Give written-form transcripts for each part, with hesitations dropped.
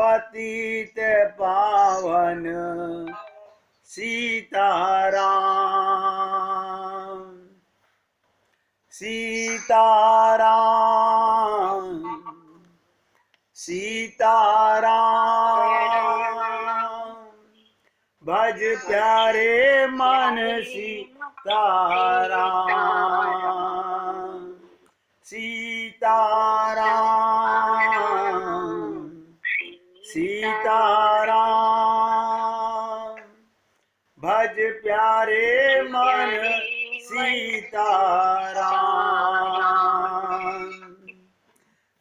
पतित पावन सीताराम सीताराम सीताराम भज प्यारे मन सीताराम सीताराम सीताराम भज प्यारे मन सीताराम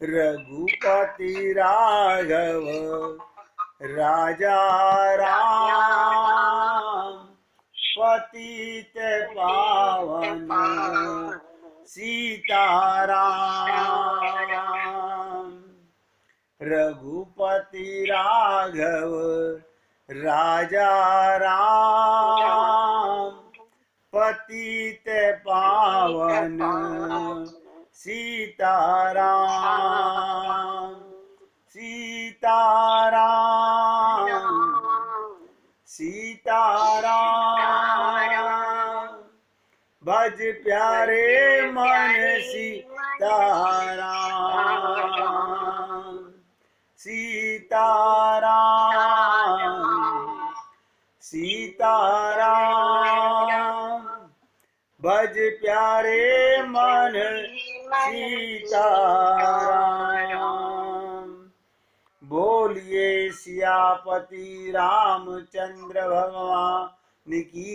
रघुपति राघव राजा राम पतित पावन सीताराम रघुपति राघव राजा राम पतित पावन सीताराम सीताराम सीताराम भज प्यारे मन सीताराम सीताराम सीताराम भज प्यारे मन सीताराम बोलिए सियापति रामचंद्र भगवान की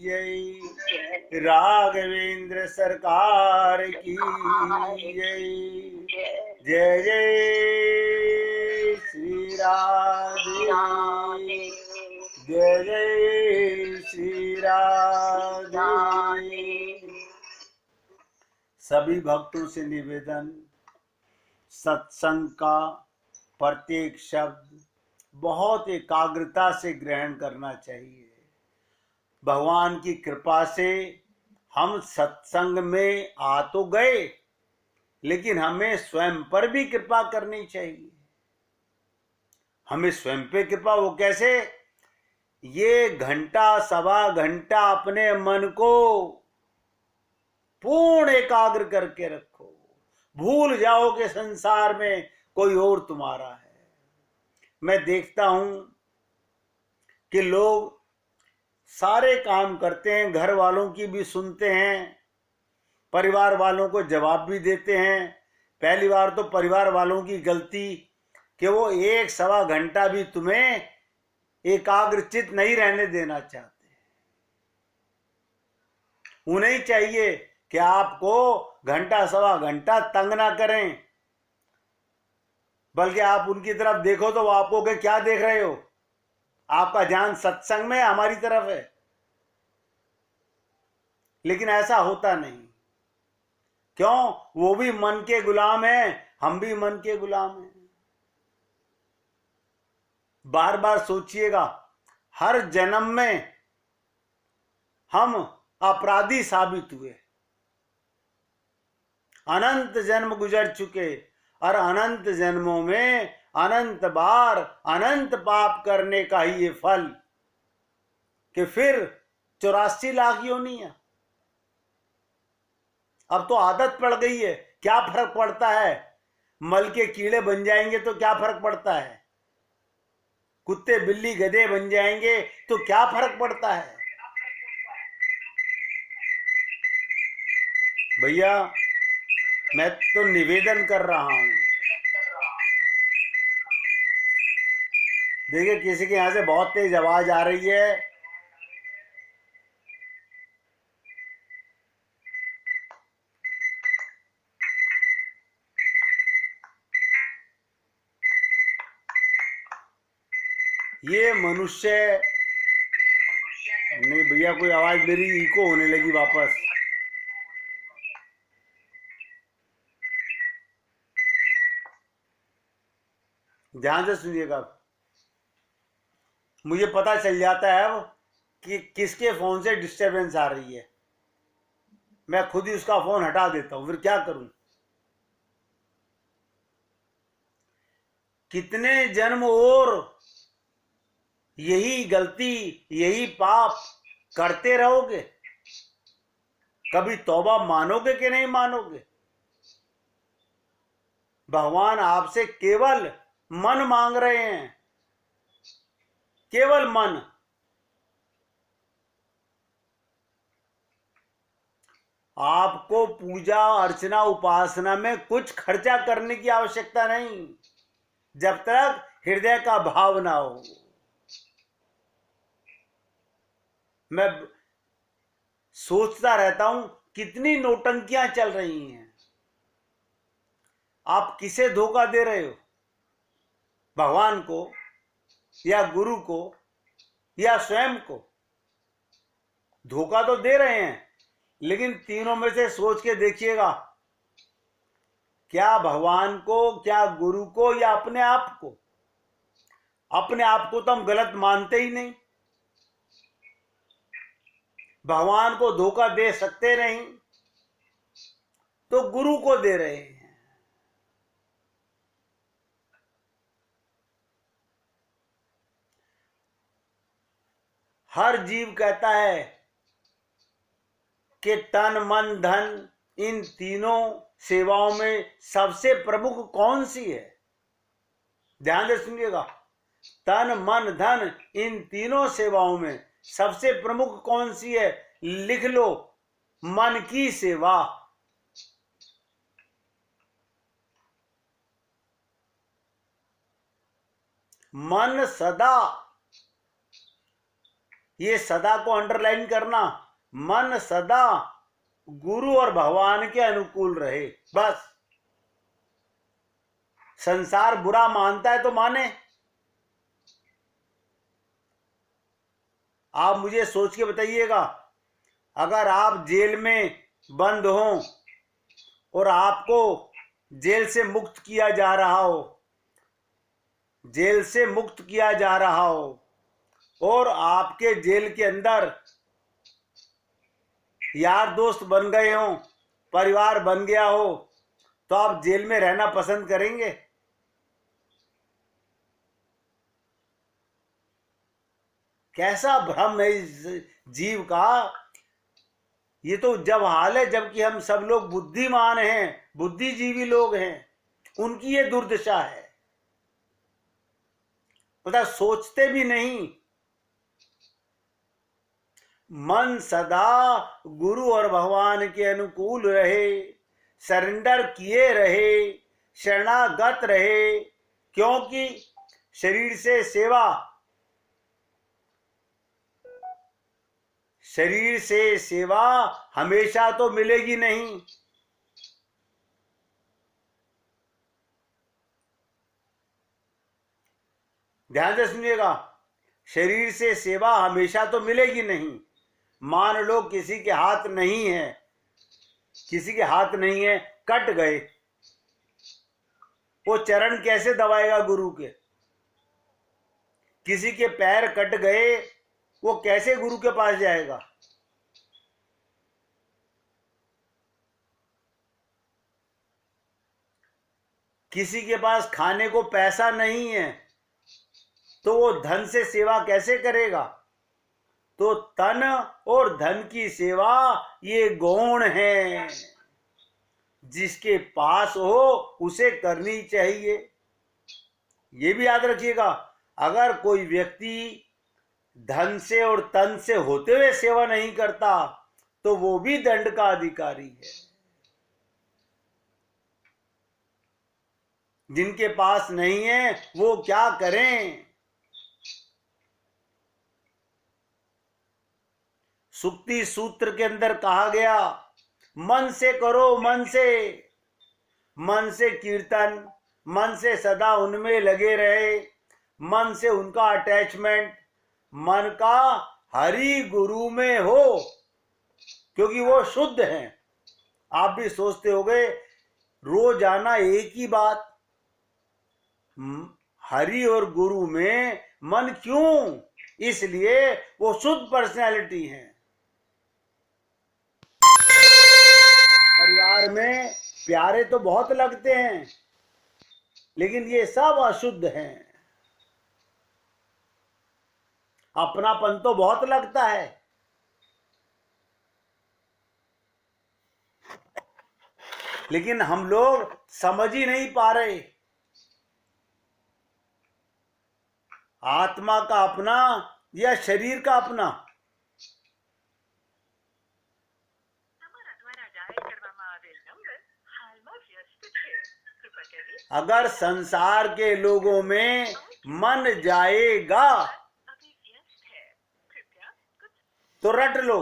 जय राघवेंद्र सरकार की जय जय जय श्री राधे जय जय श्री राधे। सभी भक्तों से निवेदन, सत्संग का प्रत्येक शब्द बहुत एकाग्रता से ग्रहण करना चाहिए। भगवान की कृपा से हम सत्संग में आ तो गए, लेकिन हमें स्वयं पर भी कृपा करनी चाहिए। हमें स्वयं पे कृपा वो कैसे? ये घंटा सवा घंटा अपने मन को पूर्ण एकाग्र करके रखो। भूल जाओ कि संसार में कोई और तुम्हारा है। मैं देखता हूं कि लोग सारे काम करते हैं, घर वालों की भी सुनते हैं, परिवार वालों को जवाब भी देते हैं। पहली बार तो परिवार वालों की गलती कि वो एक सवा घंटा भी तुम्हें एकाग्रचित नहीं रहने देना चाहते। उन्हें चाहिए कि आपको घंटा सवा घंटा तंग ना करें, बल्कि आप उनकी तरफ देखो तो वो आपको के क्या देख रहे हो? आपका ध्यान सत्संग में हमारी तरफ है। लेकिन ऐसा होता नहीं। क्यों? वो भी मन के गुलाम हैं, हम भी मन के गुलाम हैं। बार बार सोचिएगा, हर जन्म में हम अपराधी साबित हुए। अनंत जन्म गुजर चुके और अनंत जन्मों में अनंत बार अनंत पाप करने का ही ये फल कि फिर 84 लाख योनियां। अब तो आदत पड़ गई है, क्या फर्क पड़ता है? मल के कीड़े बन जाएंगे तो क्या फर्क पड़ता है? कुत्ते बिल्ली गधे बन जाएंगे तो क्या फर्क पड़ता है? भैया मैं तो निवेदन कर रहा हूं, देखिए किसी के यहां से बहुत तेज आवाज आ रही है। ये मनुष्य नहीं भैया, कोई आवाज मेरी इको होने लगी वापस। ध्यान से सुनिएगा, मुझे पता चल जाता है कि किसके फोन से डिस्टरबेंस आ रही है। मैं खुद ही उसका फोन हटा देता हूं, फिर क्या करूं। कितने जन्म और यही गलती, यही पाप करते रहोगे? कभी तौबा मानोगे कि नहीं मानोगे? भगवान आपसे केवल मन मांग रहे हैं, केवल मन। आपको पूजा अर्चना उपासना में कुछ खर्चा करने की आवश्यकता नहीं, जब तक हृदय का भाव ना हो। मैं सोचता रहता हूं कितनी नौटंकियां चल रही हैं। आप किसे धोखा दे रहे हो? भगवान को, या गुरु को, या स्वयं को? धोखा तो दे रहे हैं, लेकिन तीनों में से सोच के देखिएगा, क्या भगवान को, क्या गुरु को, या अपने आप को? अपने आप को तो हम गलत मानते ही नहीं, भगवान को धोखा दे सकते नहीं, तो गुरु को दे रहे हैं। हर जीव कहता है कि तन मन धन, इन तीनों सेवाओं में सबसे प्रमुख कौन सी है? ध्यान से सुनिएगा, तन मन धन, इन तीनों सेवाओं में सबसे प्रमुख कौन सी है? लिख लो, मन की सेवा। मन सदा, ये सदा को अंडरलाइन करना, मन सदा गुरु और भगवान के अनुकूल रहे, बस। संसार बुरा मानता है तो माने। आप मुझे सोच के बताइएगा, अगर आप जेल में बंद हो और आपको जेल से मुक्त किया जा रहा हो, जेल से मुक्त किया जा रहा हो, और आपके जेल के अंदर यार दोस्त बन गए हो, परिवार बन गया हो, तो आप जेल में रहना पसंद करेंगे? कैसा भ्रम है इस जीव का। ये तो जब हाल है जबकि हम सब लोग बुद्धिमान हैं, बुद्धिजीवी लोग हैं, उनकी ये दुर्दशा है। पता, सोचते भी नहीं। मन सदा गुरु और भगवान के अनुकूल रहे, सरेंडर किए रहे, शरणागत रहे, क्योंकि शरीर से सेवा, शरीर से सेवा हमेशा तो मिलेगी नहीं। ध्यान से सुनिएगा, शरीर से सेवा हमेशा तो मिलेगी नहीं। मान लो किसी के हाथ नहीं है, किसी के हाथ नहीं है, कट गए, वो चरण कैसे दबाएगा गुरु के? किसी के पैर कट गए, वो कैसे गुरु के पास जाएगा? किसी के पास खाने को पैसा नहीं है, तो वो धन से सेवा कैसे करेगा? तो तन और धन की सेवा ये गौण है, जिसके पास हो उसे करनी चाहिए। ये भी याद रखिएगा, अगर कोई व्यक्ति धन से और तन से होते हुए सेवा नहीं करता तो वो भी दंड का अधिकारी है। जिनके पास नहीं है वो क्या करें? सुक्ति सूत्र के अंदर कहा गया, मन से करो, मन से कीर्तन, मन से सदा उनमें लगे रहे, मन से उनका अटैचमेंट, मन का हरि गुरु में हो, क्योंकि वो शुद्ध हैं। आप भी सोचते होंगे रोजाना एक ही बात, हरि और गुरु में मन क्यों? इसलिए वो शुद्ध पर्सनैलिटी है। परिवार में प्यारे तो बहुत लगते हैं, लेकिन ये सब अशुद्ध हैं। अपनापन तो बहुत लगता है, लेकिन हम लोग समझ ही नहीं पा रहे। आत्मा का अपना या शरीर का अपना। अगर संसार के लोगों में मन जाएगा तो रट लो,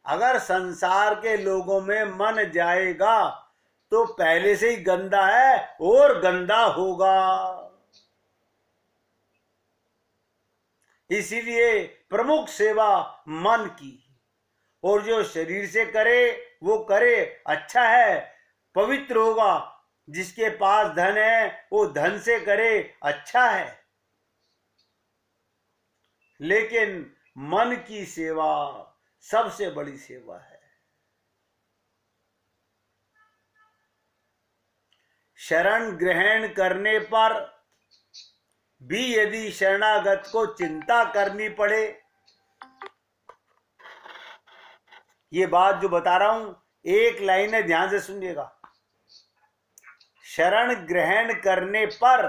अगर संसार के लोगों में मन जाएगा तो पहले से ही गंदा है और गंदा होगा। इसीलिए प्रमुख सेवा मन की, और जो शरीर से करे वो करे, अच्छा है, पवित्र होगा। जिसके पास धन है वो धन से करे, अच्छा है, लेकिन मन की सेवा सबसे बड़ी सेवा है। शरण ग्रहण करने पर भी यदि शरणागत को चिंता करनी पड़े, ये बात जो बता रहा हूं एक लाइन है, ध्यान से सुनिएगा। शरण ग्रहण करने पर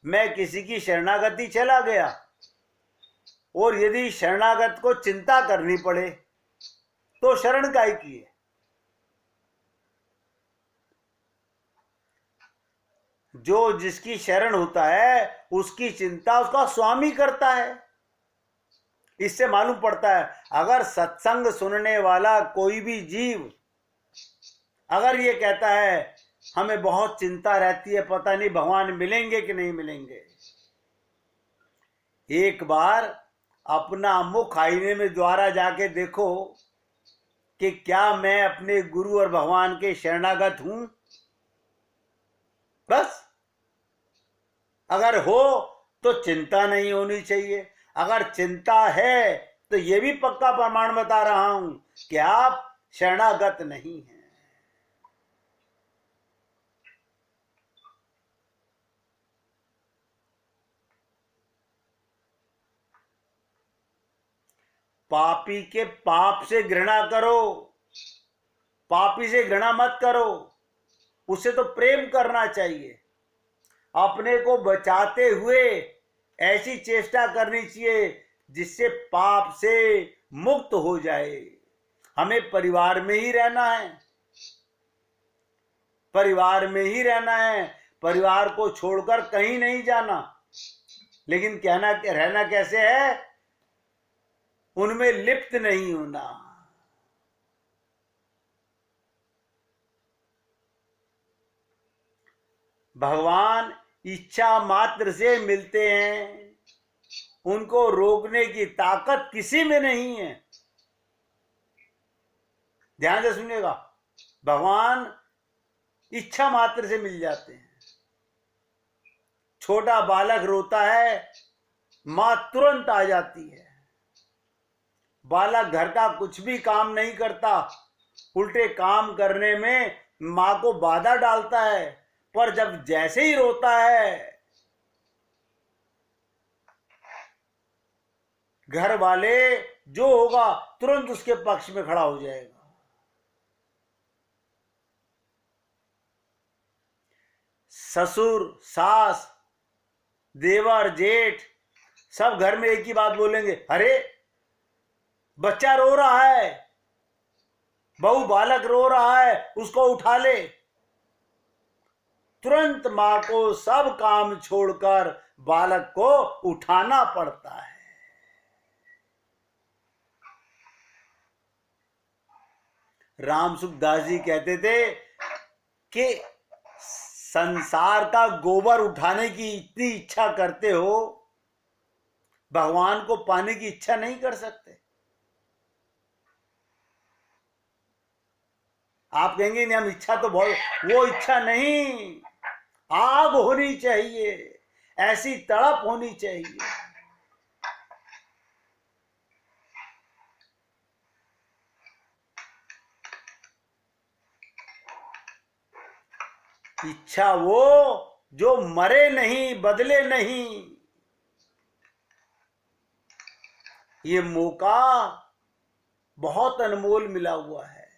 मैं किसी की शरणागति चला गया और यदि शरणागत को चिंता करनी पड़े तो शरण काहे की है? जो जिसकी शरण होता है उसकी चिंता उसका स्वामी करता है। इससे मालूम पड़ता है अगर सत्संग सुनने वाला कोई भी जीव अगर ये कहता है हमें बहुत चिंता रहती है, पता नहीं भगवान मिलेंगे कि नहीं मिलेंगे, एक बार अपना मुख आईने में द्वारा जाके देखो कि क्या मैं अपने गुरु और भगवान के शरणागत हूं। बस अगर हो तो चिंता नहीं होनी चाहिए, अगर चिंता है तो यह भी पक्का प्रमाण बता रहा हूं कि आप शरणागत नहीं हैं। पापी के पाप से घृणा करो, पापी से घृणा मत करो, उससे तो प्रेम करना चाहिए। अपने को बचाते हुए ऐसी चेष्टा करनी चाहिए जिससे पाप से मुक्त हो जाए। हमें परिवार में ही रहना है, परिवार में ही रहना है, परिवार को छोड़कर कहीं नहीं जाना। लेकिन कहना रहना कैसे है? उनमें लिप्त नहीं होना। भगवान इच्छा मात्र से मिलते हैं, उनको रोकने की ताकत किसी में नहीं है। ध्यान से सुनिएगा, भगवान इच्छा मात्र से मिल जाते हैं। छोटा बालक रोता है, मां तुरंत आ जाती है। बालक घर का कुछ भी काम नहीं करता, उल्टे काम करने में मां को बाधा डालता है, पर जब जैसे ही रोता है घर वाले जो होगा तुरंत उसके पक्ष में खड़ा हो जाएगा। ससुर, सास, देवर, जेठ सब घर में एक ही बात बोलेंगे, अरे बच्चा रो रहा है, बहू बालक रो रहा है, उसको उठा ले। तुरंत मां को सब काम छोड़कर बालक को उठाना पड़ता है। राम सुखदास जी कहते थे कि संसार का गोबर उठाने की इतनी इच्छा करते हो, भगवान को पाने की इच्छा नहीं कर सकते। आप कहेंगे नहीं हम इच्छा तो बहुत, वो इच्छा नहीं, आग होनी चाहिए, ऐसी तड़प होनी चाहिए। इच्छा वो जो मरे नहीं, बदले नहीं, ये मौका बहुत अनमोल मिला हुआ है,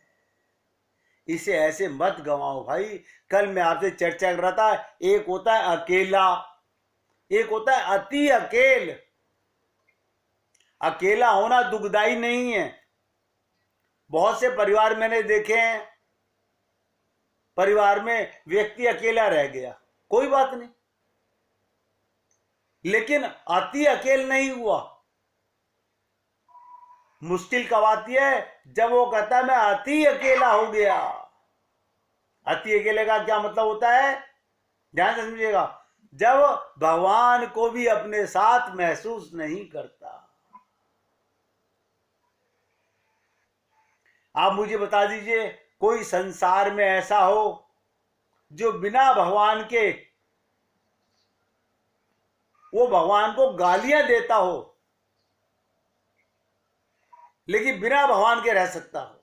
इसे ऐसे मत गंवाओ भाई। कल मैं आपसे चर्चा कर रहा था, एक होता है अकेला, एक होता है अति अकेल। अकेला होना दुखदाई नहीं है। बहुत से परिवार मैंने देखे हैं, परिवार में व्यक्ति अकेला रह गया, कोई बात नहीं, लेकिन अति अकेल नहीं हुआ। मुश्किल कब आती है? जब वो कहता है मैं अति अकेला हो गया। अति अकेले का क्या मतलब होता है? ध्यान से समझिएगा, जब भगवान को भी अपने साथ महसूस नहीं करता। आप मुझे बता दीजिए, कोई संसार में ऐसा हो जो बिना भगवान के, वो भगवान को गालियां देता हो लेकिन बिना भगवान के रह सकता हो?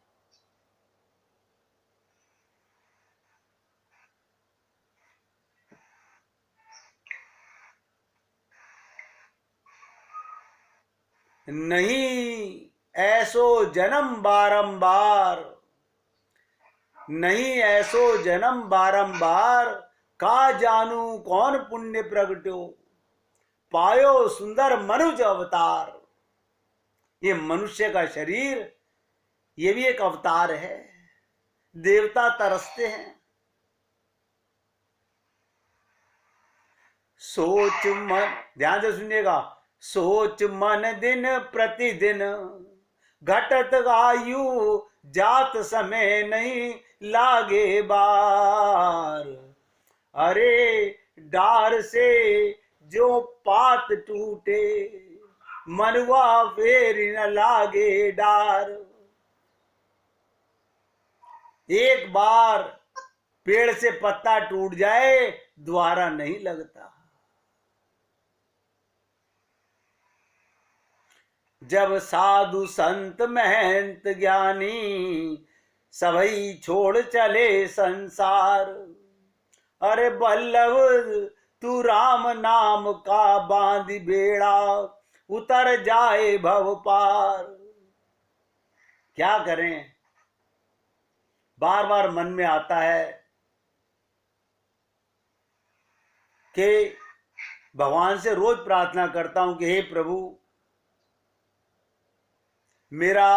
नहीं ऐसो जन्म बारंबार, नहीं ऐसो जन्म बारंबार, का जानू कौन पुण्य प्रगट्यो, पायो सुंदर मनुज अवतार। ये मनुष्य का शरीर, ये भी एक अवतार है। देवता तरसते हैं। सोच मन, ध्यान से सुनिएगा, सोच मन दिन प्रतिदिन, घटत आयु जात समय नहीं लागे बार। अरे डार से जो पात टूटे, मनुआ फेर न लागे डार। एक बार पेड़ से पत्ता टूट जाए, दोबारा नहीं लगता। जब साधु संत महंत ज्ञानी, सभई छोड़ चले संसार। अरे बल्लभ तू राम नाम का बांध बेड़ा, उतर जाए भव पार। क्या करें, बार बार मन में आता है कि भगवान से रोज प्रार्थना करता हूं कि हे प्रभु, मेरा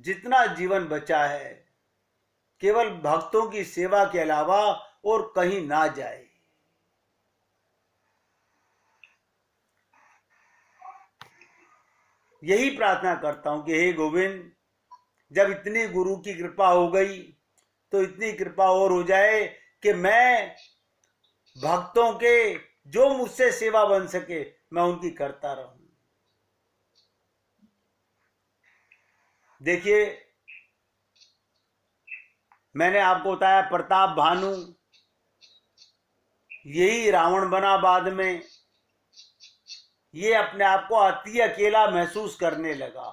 जितना जीवन बचा है केवल भक्तों की सेवा के अलावा और कहीं ना जाए। यही प्रार्थना करता हूं कि हे गोविंद, जब इतनी गुरु की कृपा हो गई तो इतनी कृपा और हो जाए कि मैं भक्तों के जो मुझसे सेवा बन सके मैं उनकी करता रहूं। देखिए, मैंने आपको बताया प्रताप भानु, यही रावण बना बाद में। ये अपने आप को अति अकेला महसूस करने लगा,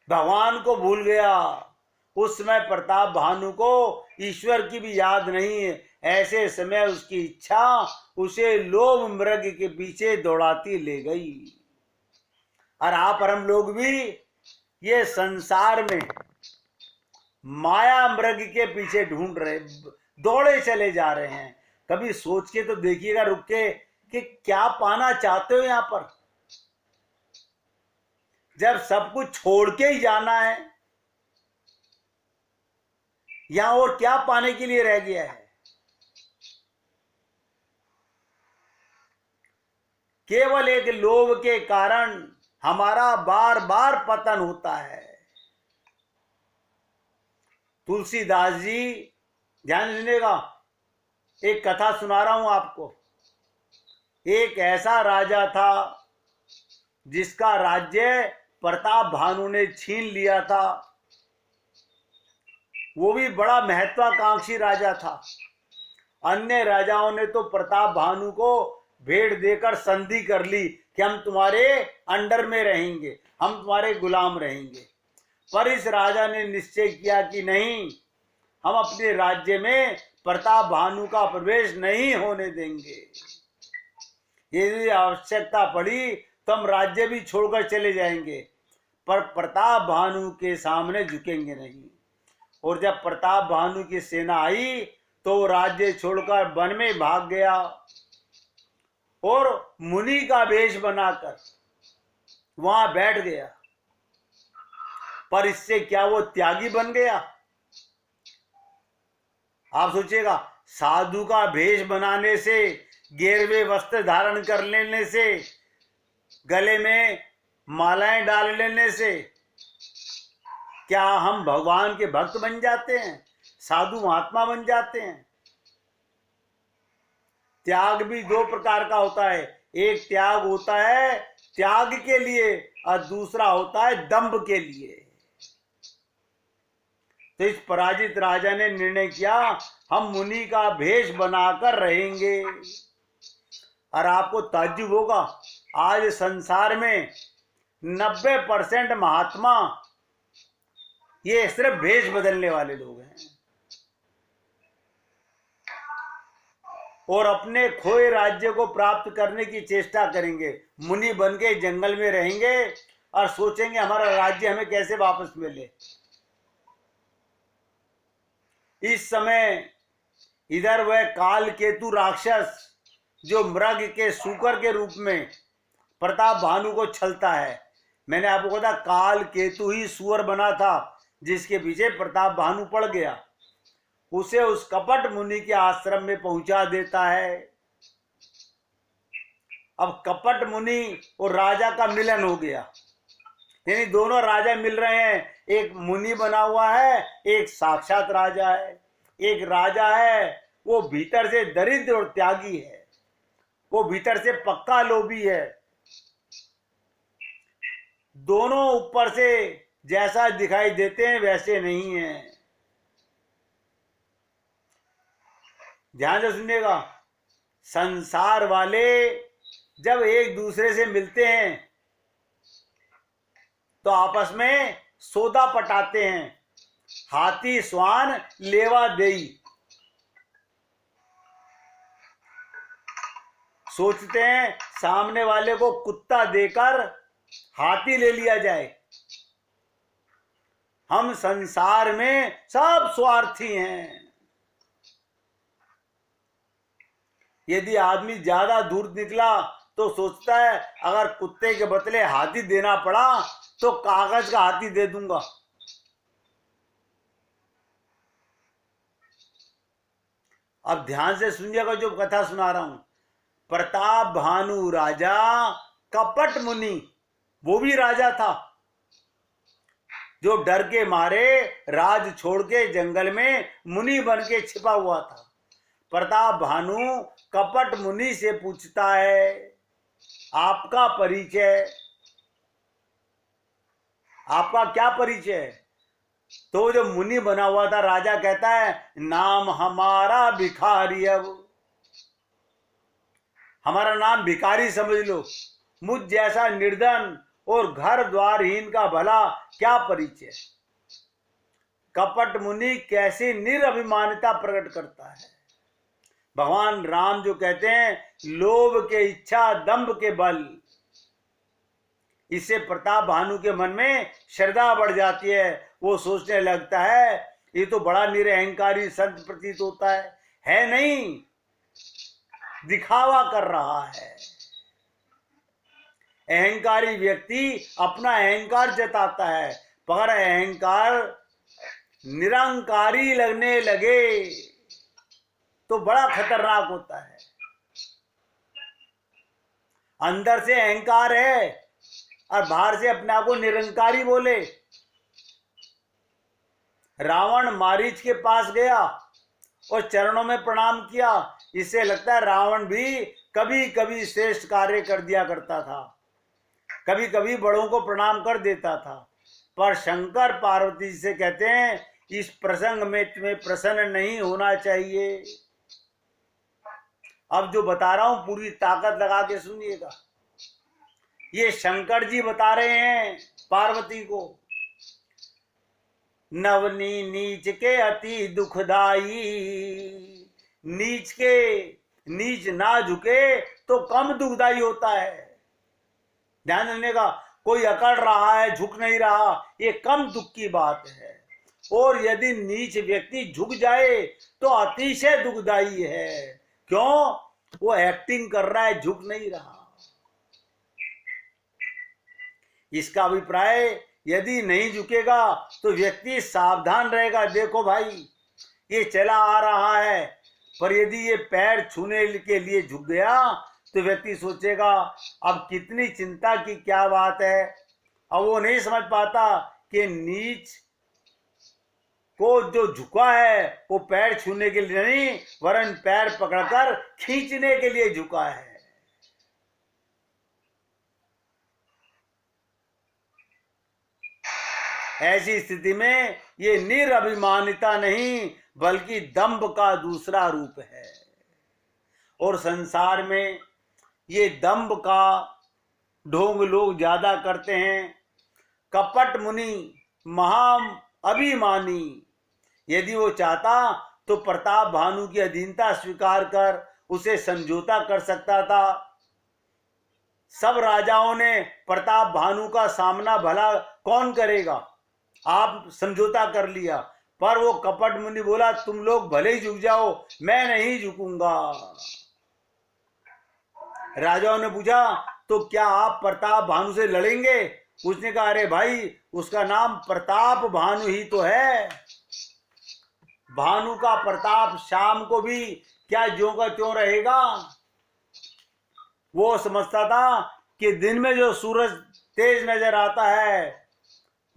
भगवान को भूल गया। उस समय प्रताप भानु को ईश्वर की भी याद नहीं है। ऐसे समय उसकी इच्छा उसे लोभ मृग के पीछे दौड़ाती ले गई। और आप और हम लोग भी ये संसार में माया मृग के पीछे ढूंढ रहे, दौड़े चले जा रहे हैं। कभी सोच के तो देखिएगा रुक के कि क्या पाना चाहते हो यहां पर, जब सब कुछ छोड़ के ही जाना है। यहां और क्या पाने के लिए रह गया है? केवल एक लोभ के कारण हमारा बार बार पतन होता है। तुलसीदास जी, ध्यान दीजिएगा, एक कथा सुना रहा हूं आपको। एक ऐसा राजा था जिसका राज्य प्रताप भानु ने छीन लिया था। वो भी बड़ा महत्वाकांक्षी राजा था। अन्य राजाओं ने तो प्रताप भानु को भेड़ देकर संधि कर ली कि हम तुम्हारे अंडर में रहेंगे, हम तुम्हारे गुलाम रहेंगे। पर इस राजा ने निश्चय किया कि नहीं, हम अपने राज्य में प्रताप भानु का प्रवेश नहीं होने देंगे। यदि आवश्यकता पड़ी तो हम राज्य भी छोड़कर चले जाएंगे, पर प्रताप भानु के सामने झुकेंगे नहीं। और जब प्रताप भानु की सेना आई तो वो राज्य छोड़कर वन में भाग गया और मुनि का वेश बनाकर वहां बैठ गया। पर इससे क्या वो त्यागी बन गया? आप सोचिएगा, साधु का वेश बनाने से, गेरवे वस्त्र धारण कर लेने से, गले में मालाएं डाल लेने से क्या हम भगवान के भक्त बन जाते हैं, साधु महात्मा बन जाते हैं? त्याग भी दो प्रकार का होता है। एक त्याग होता है त्याग के लिए और दूसरा होता है दंभ के लिए। तो इस पराजित राजा ने निर्णय किया, हम मुनि का भेष बनाकर रहेंगे। और आपको ताज्जुब होगा, आज संसार में 90% महात्मा ये सिर्फ भेष बदलने वाले लोग हैं और अपने खोए राज्य को प्राप्त करने की चेष्टा करेंगे। मुनि बन के जंगल में रहेंगे और सोचेंगे हमारा राज्य हमें कैसे वापस मिले। इस समय इधर वह काल केतु राक्षस जो मृग के सूकर के रूप में प्रताप भानु को छलता है। मैंने आपको कहा काल केतु ही सुअर बना था जिसके पीछे प्रताप भानु पड़ गया। उसे उस कपट मुनि के आश्रम में पहुंचा देता है। अब कपट मुनि और राजा का मिलन हो गया, यानी दोनों राजा मिल रहे हैं। एक मुनि बना हुआ है, एक साक्षात राजा है। एक राजा है वो भीतर से दरिद्र और त्यागी है, वो भीतर से पक्का लोभी है। दोनों ऊपर से जैसा दिखाई देते हैं वैसे नहीं है। ध्यान से सुनिएगा, संसार वाले जब एक दूसरे से मिलते हैं तो आपस में सौदा पटाते हैं। हाथी स्वान लेवा देई, सोचते हैं सामने वाले को कुत्ता देकर हाथी ले लिया जाए। हम संसार में सब स्वार्थी हैं। यदि आदमी ज्यादा दूर निकला तो सोचता है अगर कुत्ते के बदले हाथी देना पड़ा तो कागज का हाथी दे दूंगा। अब ध्यान से सुनिएगा जो कथा सुना रहा हूं। प्रताप भानु राजा, कपट मुनि वो भी राजा था जो डर के मारे राज छोड़ के जंगल में मुनि बन के छिपा हुआ था। प्रताप भानु कपट मुनि से पूछता है, आपका परिचय, आपका क्या परिचय है? तो जो मुनि बना हुआ था राजा कहता है, नाम हमारा भिखारी। अब हमारा नाम भिखारी समझ लो। मुझ जैसा निर्धन और घर द्वारहीन का भला क्या परिचय। कपट मुनि कैसी निरभिमानता प्रकट करता है। भगवान राम जो कहते हैं लोभ के इच्छा दंभ के बल, इससे प्रताप भानु के मन में श्रद्धा बढ़ जाती है। वो सोचने लगता है ये तो बड़ा निरअहंकारी संत प्रतीत होता है नहीं, दिखावा कर रहा है। अहंकारी व्यक्ति अपना अहंकार जताता है, पर अहंकार निरंकारी लगने लगे तो बड़ा खतरनाक होता है। अंदर से अहंकार है और बाहर से अपने आप को निरंकारी बोले। रावण मारीच के पास गया और चरणों में प्रणाम किया। इससे लगता है रावण भी कभी कभी श्रेष्ठ कार्य कर दिया करता था, कभी कभी बड़ों को प्रणाम कर देता था। पर शंकर पार्वती से कहते हैं इस प्रसंग में तुम्हें प्रसन्न नहीं होना चाहिए। अब जो बता रहा हूं पूरी ताकत लगा के सुनिएगा। ये शंकर जी बता रहे हैं पार्वती को, नवनी नीच के अति दुखदाई नीच ना झुके तो कम दुखदाई होता है। ध्यान देने का, कोई अकड़ रहा है, झुक नहीं रहा, ये कम दुख की बात है। और यदि नीच व्यक्ति झुक जाए तो अतिशय दुखदाई है। क्यों? वो एक्टिंग कर रहा है, झुक नहीं रहा। इसका अभिप्राय, यदि नहीं झुकेगा तो व्यक्ति सावधान रहेगा। देखो भाई, ये चला आ रहा है, पर यदि ये पैर छूने के लिए झुक गया तो व्यक्ति सोचेगा अब कितनी चिंता की क्या बात है। अब वो नहीं समझ पाता कि नीच को जो झुका है वो पैर छूने के लिए नहीं, वरन पैर पकड़कर खींचने के लिए झुका है। ऐसी स्थिति में ये निरभिमानिता नहीं बल्कि दंभ का दूसरा रूप है। और संसार में ये दंभ का ढोंग लोग ज्यादा करते हैं। कपट मुनि महा अभिमानी, यदि वो चाहता तो प्रताप भानु की अधीनता स्वीकार कर उसे समझौता कर सकता था। सब राजाओं ने प्रताप भानु का सामना भला कौन करेगा, आप समझौता कर लिया, पर वो कपट मुनि बोला तुम लोग भले ही झुक जाओ, मैं नहीं झुकूंगा। राजाओं ने पूछा तो क्या आप प्रताप भानु से लड़ेंगे? उसने कहा अरे भाई, उसका नाम प्रताप भानु ही तो है। भानु का प्रताप शाम को भी क्या ज्यों का त्यों रहेगा। वो समझता था कि दिन में जो सूरज तेज नजर आता है,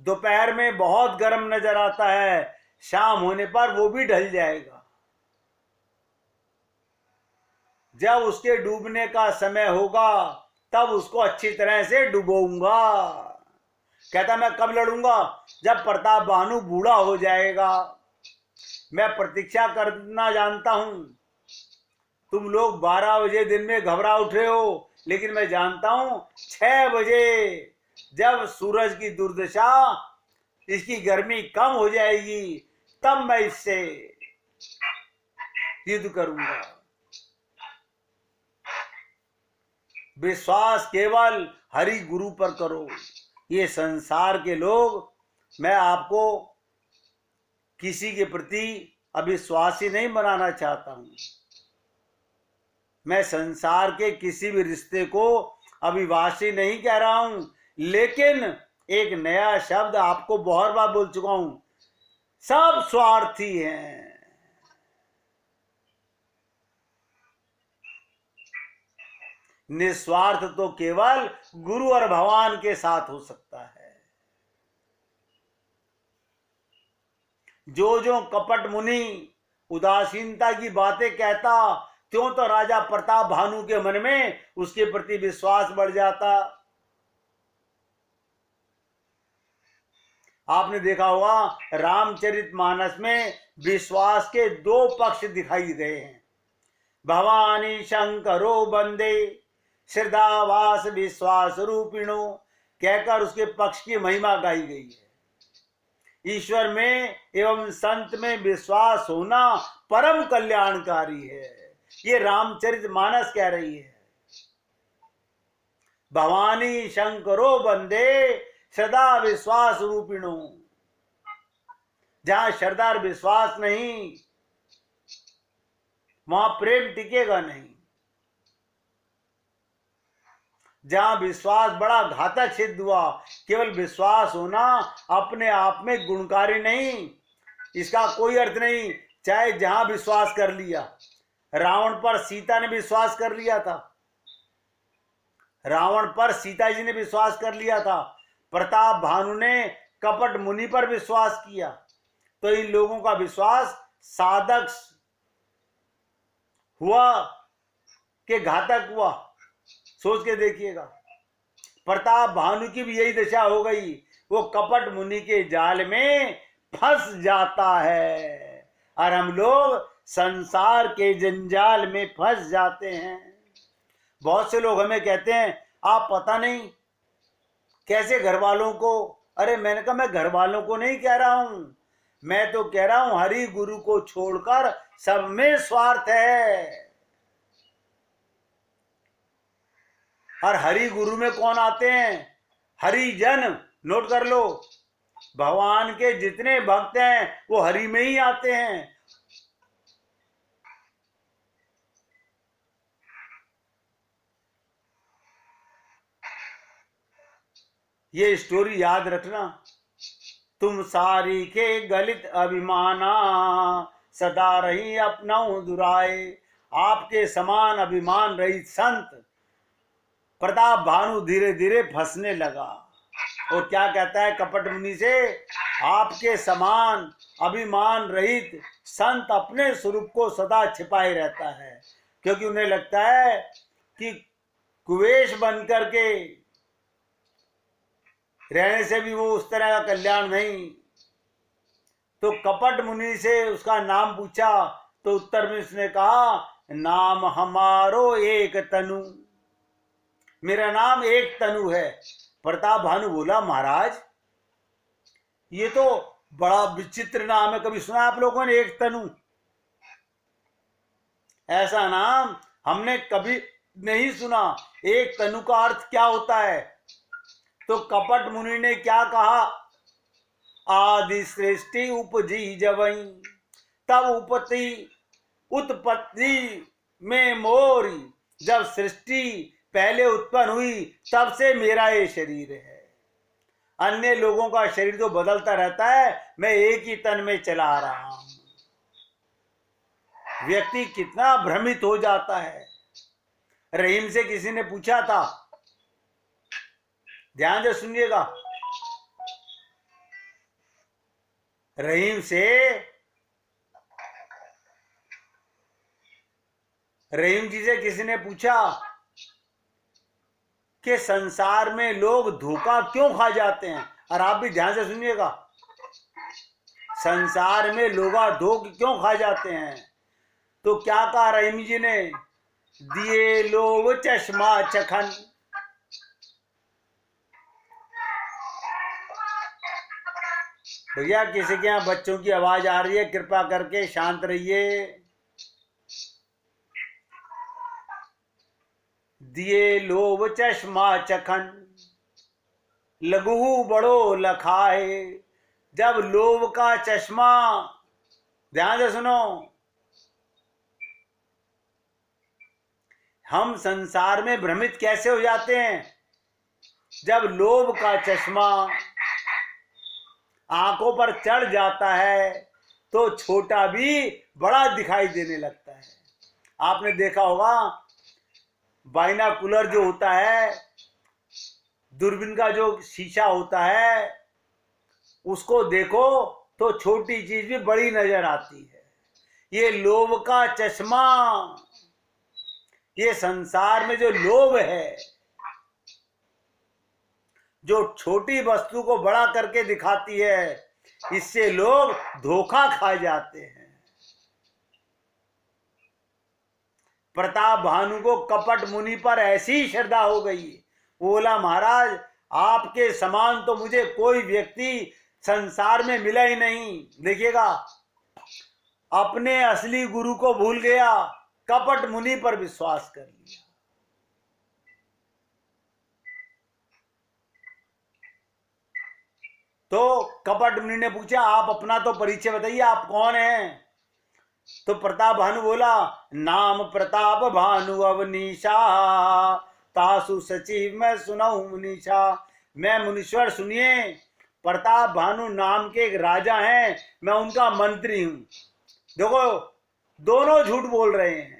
दोपहर में बहुत गर्म नजर आता है, शाम होने पर वो भी ढल जाएगा। जब उसके डूबने का समय होगा तब उसको अच्छी तरह से डुबोऊंगा। कहता मैं कब लड़ूंगा? जब प्रताप भानु बूढ़ा हो जाएगा। मैं प्रतीक्षा करना जानता हूं। तुम लोग 12 बजे दिन में घबरा उठे हो, लेकिन मैं जानता हूं 6 बजे जब सूरज की दुर्दशा, इसकी गर्मी कम हो जाएगी, तब मैं इससे युद्ध करूंगा। विश्वास केवल हरि गुरु पर करो। ये संसार के लोग, मैं आपको किसी के प्रति अविश्वासी नहीं बनाना चाहता हूं। मैं संसार के किसी भी रिश्ते को अविवासी नहीं कह रहा हूं, लेकिन एक नया शब्द आपको बहुत बार बोल चुका हूं, सब स्वार्थी हैं। निस्वार्थ तो केवल गुरु और भगवान के साथ हो सकता है। जो जो कपट मुनि उदासीनता की बातें कहता, त्यों तो राजा प्रताप भानु के मन में उसके प्रति विश्वास बढ़ जाता। आपने देखा होगा रामचरितमानस में विश्वास के 2 पक्ष दिखाई गए हैं। भवानी शंकरो बंदे श्रद्धावास विश्वास रूपिणो कहकर उसके पक्ष की महिमा गाई गई है। ईश्वर में एवं संत में विश्वास होना परम कल्याणकारी है, ये रामचरितमानस कह रही है। भवानी शंकरो बंदे श्रद्धा विश्वास रूपिणो, जहां श्रद्धा और विश्वास नहीं वहां प्रेम टिकेगा नहीं। जहां विश्वास बड़ा घातक सिद्ध हुआ, केवल विश्वास होना अपने आप में गुणकारी नहीं, इसका कोई अर्थ नहीं चाहे जहां विश्वास कर लिया। रावण पर सीता ने विश्वास कर लिया था, रावण पर सीता जी ने विश्वास कर लिया था, प्रताप भानु ने कपट मुनि पर विश्वास किया। तो इन लोगों का विश्वास साधक हुआ कि घातक हुआ, सोच के देखिएगा। प्रताप भानु की भी यही दशा हो गई, वो कपट मुनि के जाल में फंस जाता है और हम लोग संसार के जंजाल में फंस जाते हैं। बहुत से लोग हमें कहते हैं आप पता नहीं कैसे घर वालों को, अरे मैंने कहा मैं घर वालों को नहीं कह रहा हूं, मैं तो कह रहा हूं हरि गुरु को छोड़कर सब में स्वार्थ है। और हरि गुरु में कौन आते हैं? हरिजन। नोट कर लो, भगवान के जितने भक्त हैं वो हरि में ही आते हैं। ये स्टोरी याद रखना। तुम सारी के गलित अभिमाना, सदा रही अपनाऊ दुराए। आपके समान अभिमान रहित संत प्रताप भानु धीरे धीरे फंसने लगा। और क्या कहता है कपट मुनि से? आपके समान अभिमान रहित संत अपने स्वरूप को सदा छिपाए रहता है, क्योंकि उन्हें लगता है कि कुवेश बन करके रहने से भी वो उस तरह का कल्याण नहीं। तो कपट मुनि से उसका नाम पूछा तो उत्तर में उसने कहा, नाम हमारो एक तनु, मेरा नाम एक तनु है। प्रताप भानु बोला, महाराज ये तो बड़ा विचित्र नाम है, कभी सुना आप लोगों ने एक तनु? ऐसा नाम हमने कभी नहीं सुना। एक तनु का अर्थ क्या होता है? तो कपट मुनि ने क्या कहा? आदि सृष्टि उपजी जवई, तब उत्पत्ति में मोरी। जब सृष्टि पहले उत्पन्न हुई तब से मेरा ये शरीर है। अन्य लोगों का शरीर तो बदलता रहता है, मैं एक ही तन में चला रहा हूं। व्यक्ति कितना भ्रमित हो जाता है। रहीम से किसी ने पूछा था, ध्यान से सुनिएगा, रहीम जी से किसी ने पूछा कि संसार में लोग धोखा क्यों खा जाते हैं? और आप भी ध्यान से सुनिएगा, संसार में लोग धोखा क्यों खा जाते हैं? तो क्या कहा रहीम जी ने? दिए लोभ चश्मा चखन। भैया किसी के यहाँ बच्चों की आवाज आ रही है, कृपा करके शांत रहिए। दिए लोभ चश्मा चखन, लघु बड़ो लखाए। जब लोभ का चश्मा, ध्यान से सुनो, हम संसार में भ्रमित कैसे हो जाते हैं? जब लोभ का चश्मा आंखों पर चढ़ जाता है तो छोटा भी बड़ा दिखाई देने लगता है। आपने देखा होगा बाइनाकुलर जो होता है, दूरबीन का जो शीशा होता है, उसको देखो तो छोटी चीज भी बड़ी नजर आती है। ये लोभ का चश्मा, ये संसार में जो लोभ है, जो छोटी वस्तु को बड़ा करके दिखाती है, इससे लोग धोखा खा जाते हैं। प्रताप भानु को कपट मुनि पर ऐसी श्रद्धा हो गई, बोला महाराज आपके समान तो मुझे कोई व्यक्ति संसार में मिला ही नहीं। देखिएगा, अपने असली गुरु को भूल गया, कपट मुनि पर विश्वास कर लिया। तो कपट मुनि ने पूछा, आप अपना तो परिचय बताइए, आप कौन हैं? तो प्रताप भानु बोला, नाम प्रताप भानु अवनीशा, तासु सचिव मैं सुनाऊं मुनीषा। मैं मुनीश्वर, सुनिए, प्रताप भानु नाम के एक राजा हैं, मैं उनका मंत्री हूं। देखो दोनों झूठ बोल रहे हैं।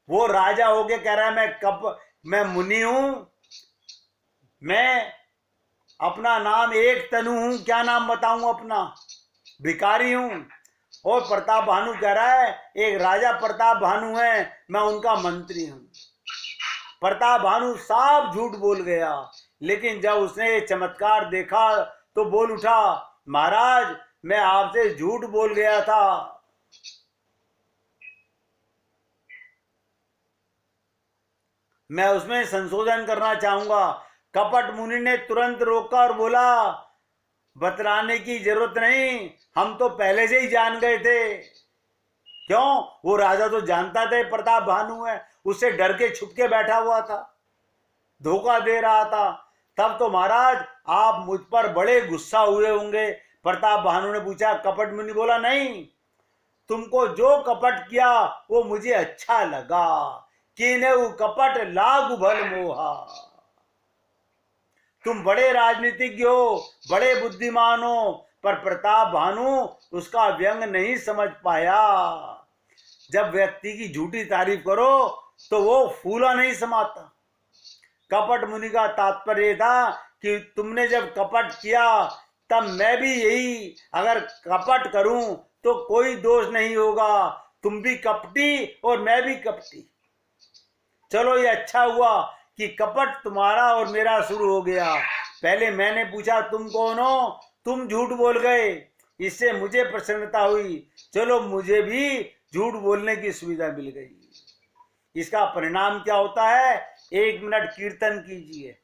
वो राजा होके कह रहा है मैं मुनि हूं, मैं अपना नाम एक तनु हूं, क्या नाम बताऊं अपना, भिखारी हूं। और प्रताप भानु कह रहा है एक राजा प्रताप भानु है, मैं उनका मंत्री हूं। प्रताप भानु साफ झूठ बोल गया, लेकिन जब उसने ये चमत्कार देखा तो बोल उठा, महाराज मैं आपसे झूठ बोल गया था। मैं उसमें संशोधन करना चाहूंगा। कपट मुनि ने तुरंत रोका और बोला, बतलाने की जरूरत नहीं, हम तो पहले से ही जान गए थे। क्यों? वो राजा तो जानता था प्रताप भानु है, उससे डर के छुप के बैठा हुआ था, धोखा दे रहा था। तब तो महाराज आप मुझ पर बड़े गुस्सा हुए होंगे। प्रताप भानु ने पूछा। कपट मुनि बोला, नहीं, तुमको जो कपट किया वो मुझे अच्छा लगा। कीनेऊ कपट लागु भल मोहा। तुम बड़े राजनीतिज्ञ हो, बड़े बुद्धिमान हो, पर प्रताप भानु उसका व्यंग नहीं समझ पाया। जब व्यक्ति की झूठी तारीफ करो तो वो फूला नहीं समाता। कपट मुनि का तात्पर्य था कि तुमने जब कपट किया तब मैं भी यही अगर कपट करूं तो कोई दोष नहीं होगा, तुम भी कपटी और मैं भी कपटी। चलो ये अच्छा हुआ कि कपट तुम्हारा और मेरा शुरू हो गया। पहले मैंने पूछा तुम कौन हो, तुम झूठ बोल गए, इससे मुझे प्रसन्नता हुई। चलो मुझे भी झूठ बोलने की सुविधा मिल गई। इसका परिणाम क्या होता है? 1 मिनट कीर्तन कीजिए।